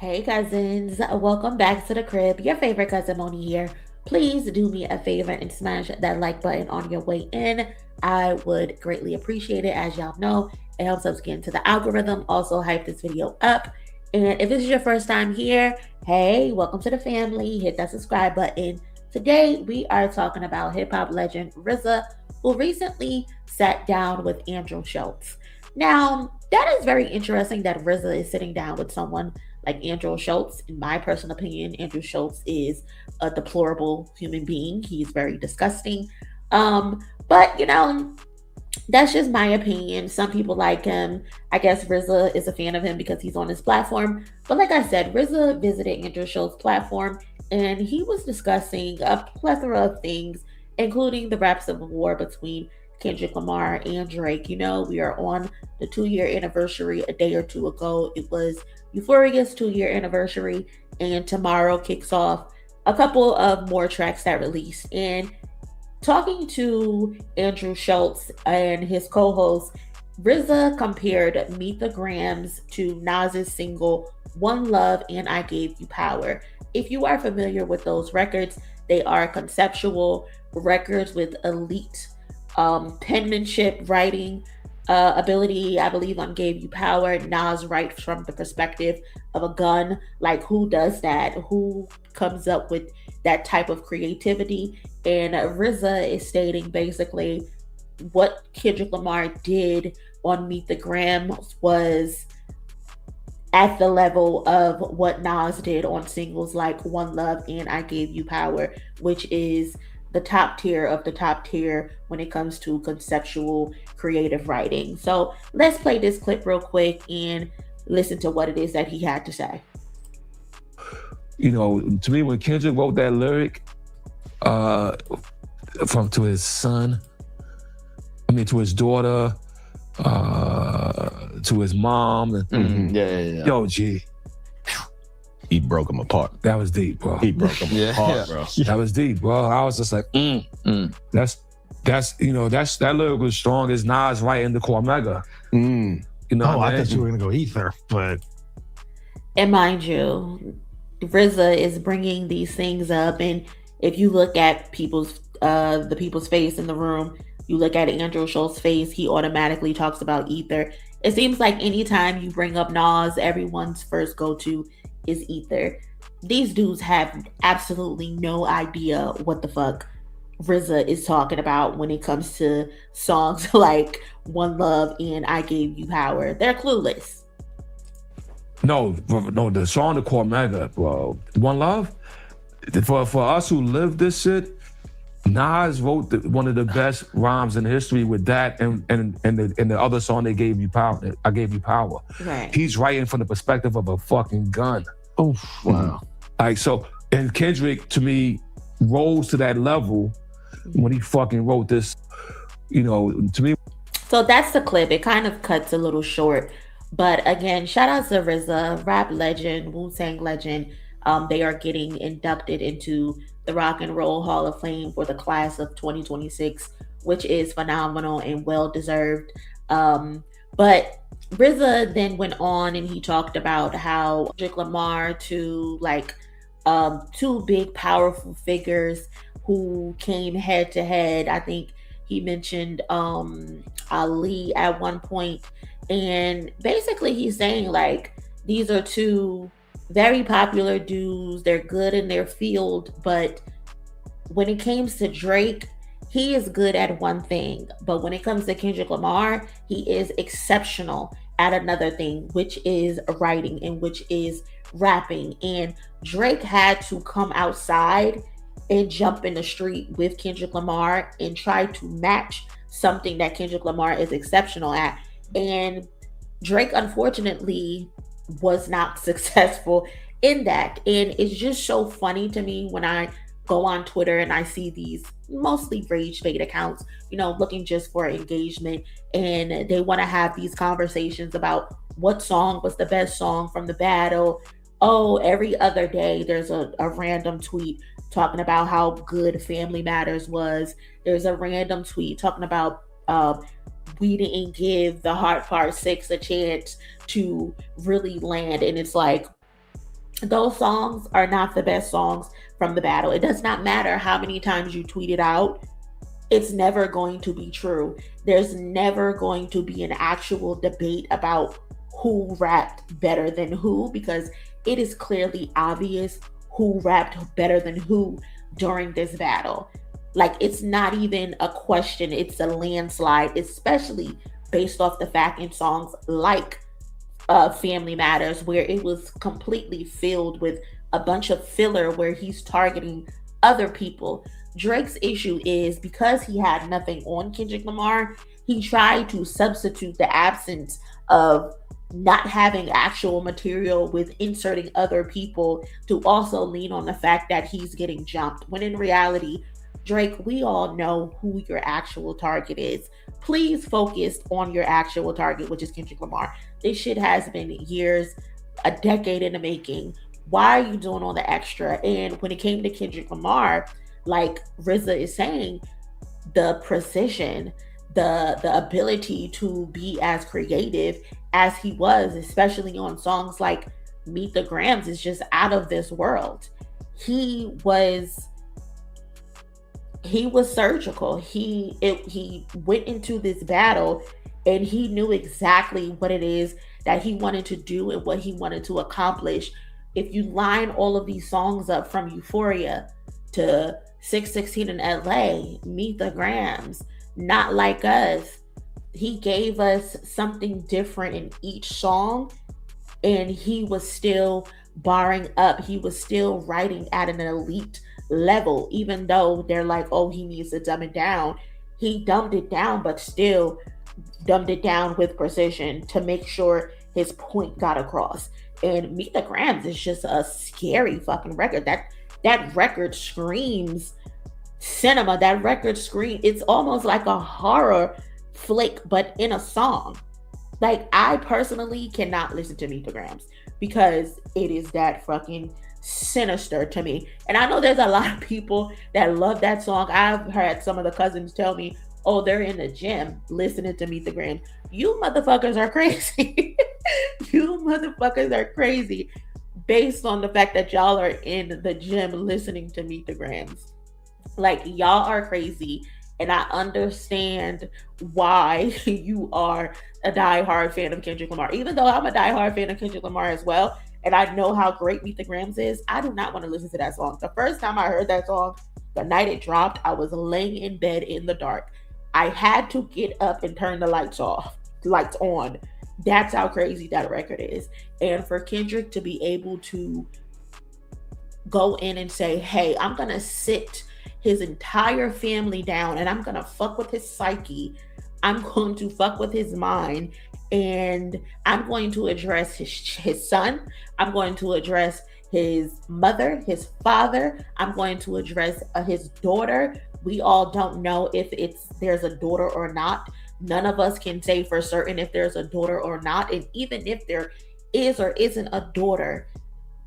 Hey cousins, welcome back to the crib. Your favorite cousin Moni here. Please do me a favor and smash that like button on your way in. I would greatly appreciate it. As y'all know, it helps us get into the algorithm. Also, hype this video up. And if this is your first time here, hey, welcome to the family. Hit that subscribe button. Today, we are talking about hip hop legend RZA, who recently sat down with Andrew Schultz. Now, that is very interesting that RZA is sitting down with someone like Andrew Schultz. In my personal opinion, Andrew Schultz is a deplorable human being. He's very disgusting. But that's just my opinion. Some people like him. I guess RZA is a fan of him because he's on his platform. But like I said, RZA visited Andrew Schultz's platform and he was discussing a plethora of things, including the rap civil war between Kendrick Lamar and Drake. We are on the 2 year anniversary. A day or two ago, it was Euphoria's 2 year anniversary, and tomorrow kicks off a couple of more tracks that released. And talking to Andrew Schultz and his co-host, RZA compared Meet the Grams to Nas's single One Love and I Gave You Power. If you are familiar with those records, they are conceptual records with elite penmanship, writing ability. I believe on Gave You Power, Nas writes from the perspective of a gun. Like, who does that? Who comes up with that type of creativity? And RZA is stating basically what Kendrick Lamar did on Meet the Grams was at the level of what Nas did on singles like One Love and I Gave You Power, which is the top tier of the top tier when it comes to conceptual creative writing. So let's play this clip real quick and listen to what it is that he had to say. To me, when Kendrick wrote that lyric to his son, to his daughter, to his mom, Yeah. Yo, G, He broke him apart. that was deep, bro. He broke him apart, bro. That was deep, bro. I was just like, that lyric was strong as Nas writing the Cormega. I thought you were gonna go Ether, but And mind you, RZA is bringing these things up, and if you look at the people's face in the room, you look at Andrew Schultz's face, he automatically talks about Ether. It seems like anytime you bring up Nas, everyone's first go-to is Ether. These dudes have absolutely no idea what the fuck RZA is talking about when it comes to songs like One Love and I Gave You Power. They're clueless. No, the song the Cormega, bro. One Love. For us who live this shit, Nas wrote one of the best rhymes in history with that and the other song they gave you power. I Gave You Power. Right. He's writing from the perspective of a fucking gun. oh wow. And Kendrick to me rose to that level when he fucking wrote this. To me. So that's the clip. It kind of cuts a little short. But again, shout out to RZA, rap legend, Wu-Tang legend. They are getting inducted into the Rock and Roll Hall of Fame for the class of 2026, which is phenomenal and well-deserved. But RZA then went on and he talked about how Kendrick Lamar two big, powerful figures who came head to head. I think he mentioned Ali at one point. And basically he's saying like these are two very popular dudes. They're good in their field, but when it comes to Drake, he is good at one thing. But when it comes to Kendrick Lamar, he is exceptional at another thing, which is writing and which is rapping. And Drake had to come outside and jump in the street with Kendrick Lamar and try to match something that Kendrick Lamar is exceptional at. And Drake, unfortunately, was not successful in that. And it's just so funny to me when I go on Twitter and I see these mostly rage bait accounts, looking just for engagement. And they want to have these conversations about what song was the best song from the battle. Oh, every other day there's a random tweet talking about how good Family Matters was. There's a random tweet talking about we didn't give the Heart Part 6 a chance to really land. And it's like, those songs are not the best songs from the battle. It does not matter how many times you tweet it out. It's never going to be true. There's never going to be an actual debate about who rapped better than who, because it is clearly obvious who rapped better than who during this battle. Like, it's not even a question. It's a landslide, especially based off the fact in songs like Family Matters, where it was completely filled with a bunch of filler where he's targeting other people. Drake's issue is, because he had nothing on Kendrick Lamar, he tried to substitute the absence of not having actual material with inserting other people to also lean on the fact that he's getting jumped, when in reality, Drake, we all know who your actual target is. Please focus on your actual target, which is Kendrick Lamar. This shit has been years, a decade in the making. Why are you doing all the extra? And when it came to Kendrick Lamar, like RZA is saying, the precision, the ability to be as creative as he was, especially on songs like Meet the Grams, is just out of this world. He was surgical. He went into this battle and he knew exactly what it is that he wanted to do and what he wanted to accomplish. If you line all of these songs up, from Euphoria to 616 in LA, Meet the Grams, Not Like Us, he gave us something different in each song, and he was still barring up. He was still writing at an elite level, even though they're like, oh, he needs to dumb it down. He dumbed it down, but still dumbed it down with precision to make sure his point got across. And Meet the Grams is just a scary fucking record. That record screams cinema. That record it's almost like a horror flick, but in a song. Like, I personally cannot listen to Meet the Grams because it is that fucking sinister to me. And I know there's a lot of people that love that song. I've heard some of the cousins tell me, oh, they're in the gym listening to Meet the Grams. You motherfuckers are crazy. You motherfuckers are crazy based on the fact that y'all are in the gym listening to Meet the Grams. Like, y'all are crazy. And I understand why you are a diehard fan of Kendrick Lamar. Even though I'm a diehard fan of Kendrick Lamar as well, and I know how great Meet the Grams is, I do not want to listen to that song. The first time I heard that song, the night it dropped, I was laying in bed in the dark. I had to get up and turn the lights on. That's how crazy that record is. And for Kendrick to be able to go in and say, hey, I'm going to sit his entire family down and I'm going to fuck with his psyche. I'm going to fuck with his mind, and I'm going to address his son. I'm going to address his mother, his father. I'm going to address his daughter. We all don't know if there's a daughter or not. None of us can say for certain if there's a daughter or not. And even if there is or isn't a daughter,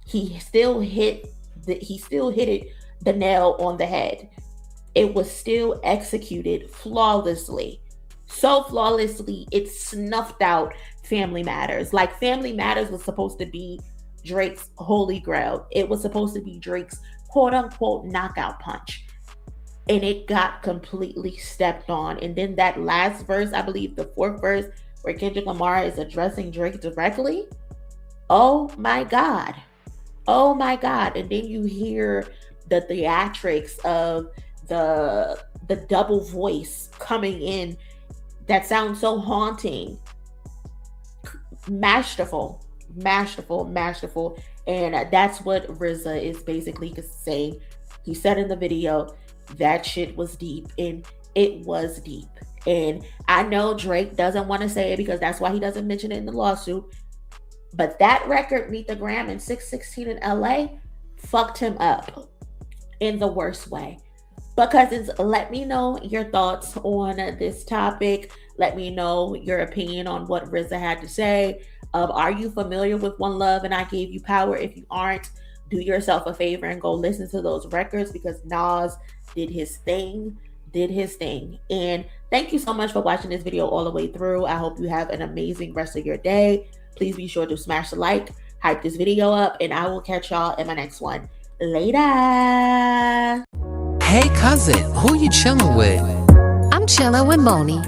he still hit it the nail on the head. It was still executed flawlessly. So flawlessly, it snuffed out Family Matters. Like, Family Matters was supposed to be Drake's holy grail. It was supposed to be Drake's quote-unquote knockout punch. And it got completely stepped on. And then that last verse, I believe the fourth verse, where Kendrick Lamar is addressing Drake directly. Oh my God. Oh my God. And then you hear the theatrics of the double voice coming in that sounds so haunting. Masterful. And that's what RZA is basically saying. He said in the video, that shit was deep, and it was deep. And I know Drake doesn't want to say it because that's why he doesn't mention it in the lawsuit. But that record, Meet the Gram and 616 in LA, fucked him up in the worst way. Because let me know your thoughts on this topic. Let me know your opinion on what RZA had to say. Are you familiar with One Love and I Gave You Power? If you aren't, do yourself a favor and go listen to those records, because Nas did his thing. And thank you so much for watching this video all the way through. I hope you have an amazing rest of your day. Please be sure to smash the like, hype this video up, and I will catch y'all in my next one. Later. Hey cousin, who you chilling with? I'm chilling with MONIE.